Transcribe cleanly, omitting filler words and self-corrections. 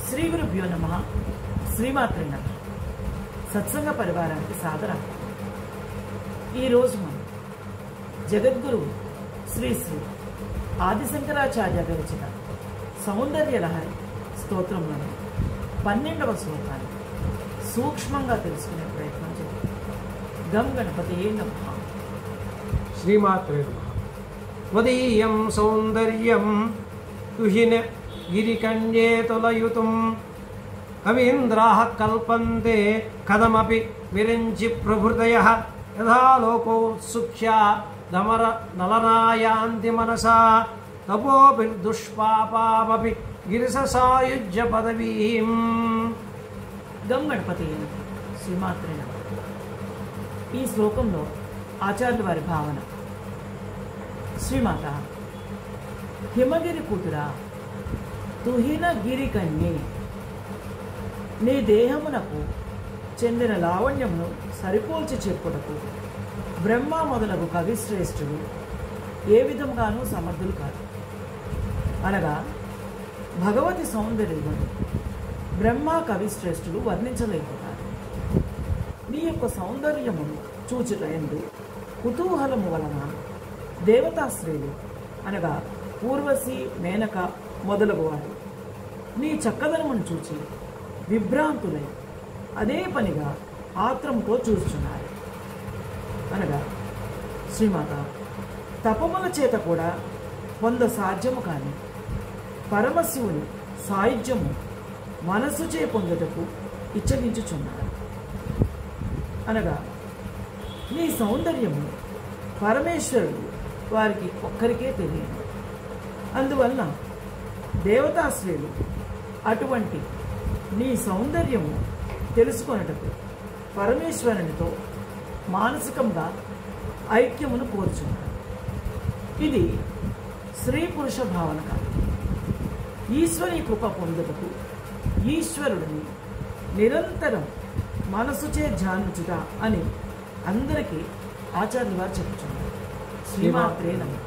శ్రీ గురుభ్యో నమః. శ్రీమాత్రే నమః. సత్సంగ పరివారానికి సాదరం. ఈరోజు మనం జగద్గురు శ్రీ శ్రీ ఆదిశంకరాచార్య విరచిత సౌందర్య లహరి స్తోత్రంలోని 12వ శ్లోకాన్ని సూక్ష్మంగా తెలుసుకునే ప్రయత్నం చేద్దాం. గం గణపతయే నమః. శ్రీమాత్రే నమః. త్వదీయం సౌందర్యం తుహిన గిరికణ్యే తొలయుతుం కవీంద్రాః కల్పంతే కథమపి విరించి ప్రభృతయః యథా లోకోత్సుక్ష్యా దమర నలనాయాంతి మనసా తపోపి దుష్పాపామపి గిరిససాయుజ్య పదవీం. గం గణపతయే నమః. శ్రీమాత్రే నమః. ఈ శ్లోకంలో ఆచార్యుల వారి భావన: శ్రీమాత, హిమగిరి కూతురా, తుహిన గిరి కన్యే, నీ దేహమునకు చెందిన లావణ్యమును సరిపోల్చి చెప్పుటకు బ్రహ్మ మొదలగు కవిశ్రేష్ఠుడు ఏ విధంగానూ సమర్థులు కాదు. అనగా భగవతి సౌందర్యమును బ్రహ్మ కవిశ్రేష్ఠులు వర్ణించలేకున్నారు. నీ యొక్క సౌందర్యమును చూచుట యందు కుతూహలము వలన దేవతాశ్రేయులు అనగా ఊర్వశి, మేనక మొదలగు వారు నీ చక్కదనమును చూచి విభ్రాంతులై అదే పనిగా ఆత్రముతో చూస్తున్నారు. అనగా శ్రీమాత, తపముల చేత కూడా పొంద సాధ్యము కాని పరమశివుని సాయుధ్యము మనస్సుచే పొందుటకు ఇచ్చగించుచున్నారు. అనగా నీ సౌందర్యము పరమేశ్వరుడు వారికి ఒక్కరికే తెలియదు. అందువలన దేవతాశ్రేయులు అటువంటి నీ సౌందర్యము తెలుసుకొనుటకు పరమేశ్వరునితో మానసికంగా ఐక్యమును కోరుచున్నారు. ఇది స్త్రీ పురుష భావన కాదు. ఈశ్వరి కృప పొందుటకు ఈశ్వరుడిని నిరంతరం మనసుచే ధ్యానించుట అని అందరికీ ఆచార్యులు వారు చెప్పుచున్నారు. శ్రీమాత్రే నమః.